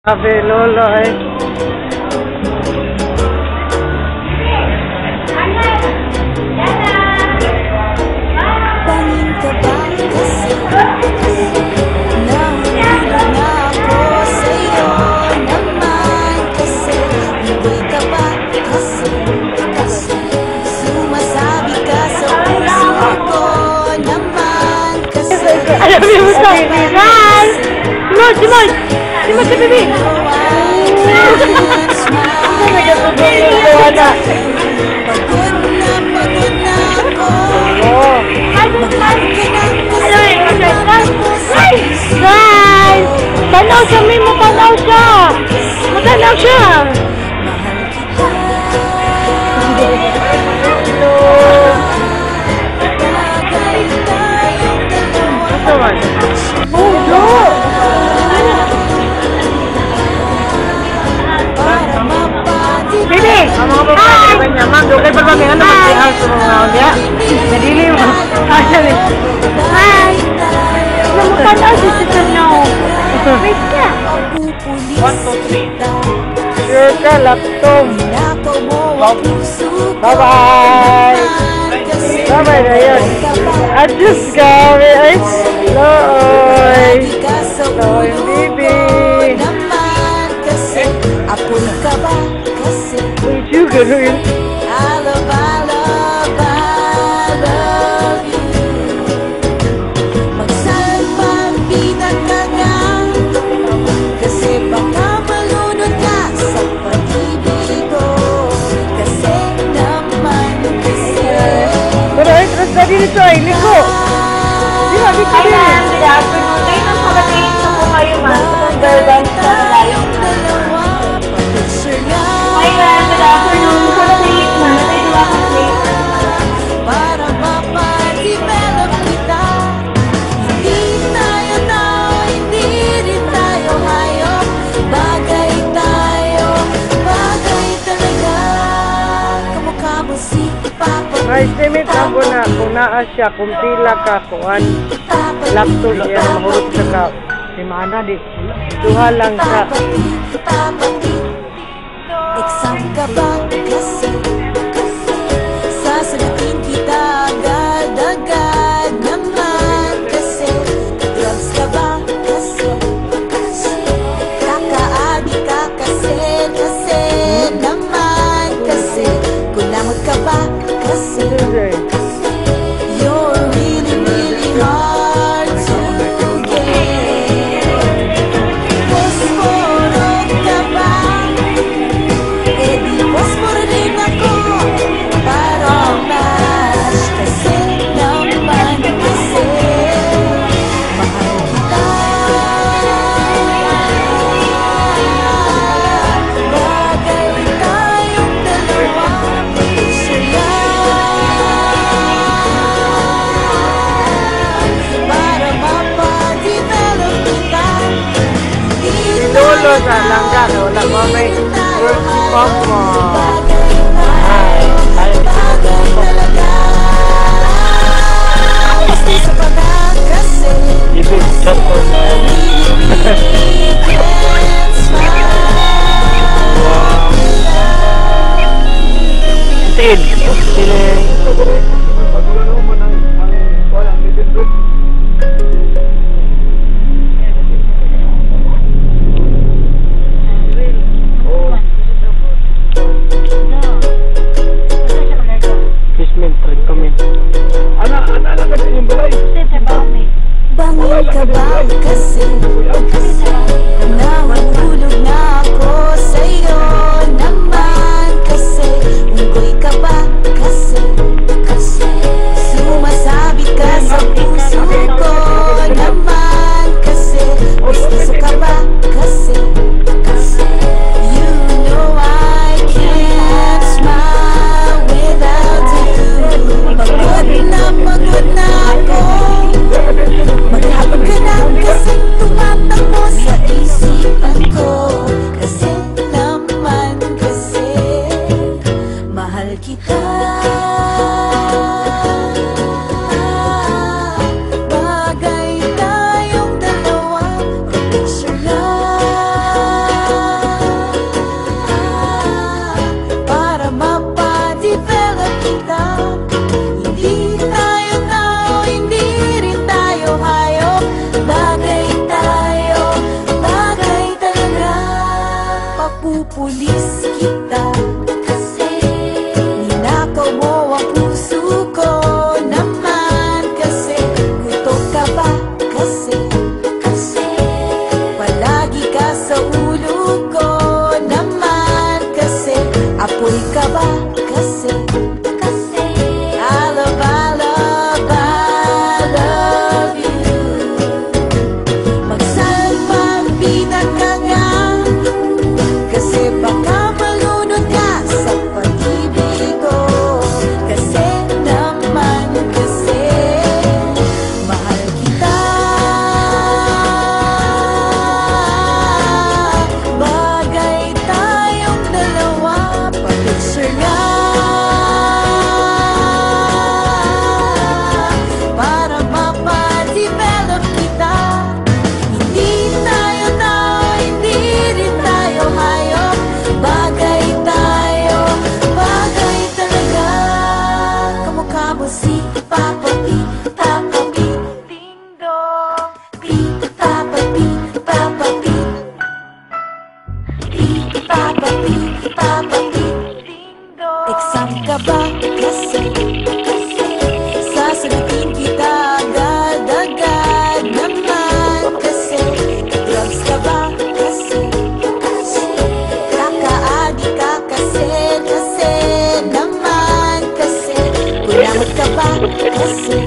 Sabi lolo eh. Pangin ka ba kasi nahulog na ako sa'yo naman kasi hindi ka ba kasi sumasabi ka sa puso ko naman kasi Alam mo sa Simon! Simon! Simon si Bibi! Pagod na ako Guys! Tanaw siya! May matanaw siya! Matanaw siya! Ang mga babae niya, ma'am, doon kayo pagpapin, ano mag-i-house sa mga niya? Nadili mo. Hi! Namukanaw si Sister Now. Wait ka. 1, 2, 3. Sure ka, laptop. Bye-bye! Bye-bye na yun. Adjus kami. Ay, Loy! Loy, baby! Apun ka ba kasi You gano'n. I love you. Magsalpang pinagkagang kasi baka malunod ka sa pag-ibig ko. Kasi naman kasi Pero ay, trust na dito ay, liko. Di ba, dito din. Good afternoon. Kayo nang pagkatingin sa po kayo, ma'am. Sa girl dance na tayong dalawa. Pa-picture nga Hi, ma'am. Good afternoon. Sa date, ma'am. Natayo ako sa date. para mapadevelop kita. Hindi tayo tao, hindi rin tayo hayop. Bagay tayo, bagay talaga. Kamukha mo si Papa. May estimate lang ko na kung naa siya, kung pila ka, kuhan, laptop niya, mahurot sa ka. Si Mana di, duha lang sa. Exam ka ba kasi sasagutin kita agad-agad naman kasi drugs ka ba kasi kakaadi ka kasi naman kasi kulangot ka ba kasi you're really, really hard to get. Posporo ka ba? Eh di posporo din ako para match kasi naman kasi mahal kita. Bagay tayong dalawa, pag-picture para mapadevelop kita. Lolo sa langga, wala mo may work from mo. Ibig chat ko na. Tin. Bangon ka ba kasi Pinupulis kita kasi ninakaw mo ang puso ko naman. Kasi gusto ka ba? Kasi palagi ka sa ulo ko naman. Kasi apoy ka ba? Kasi I love you. Magsalmang pinagkangang kasi baka malunod ka sa pag-ibig ko. Kasi naman kasi mahal kita. Bagay tayong dalawa, pa-picture nga para mapadevelop kita. Hindi tayo tao, hindi rin tayo hayop. Bagay tayo, bagay talaga. Kamukha mo si Papa P, Papa P, Ding Dong. P, Papa P, Papa P, P, Papa P, Papa P, Ding Dong. Exam ka ba? Kasi sasagutin kita agad-agad naman. Kasi drugs ka ba? Kasi kakaadi ka kasi naman. Kasi kulangot ka ba? Kasi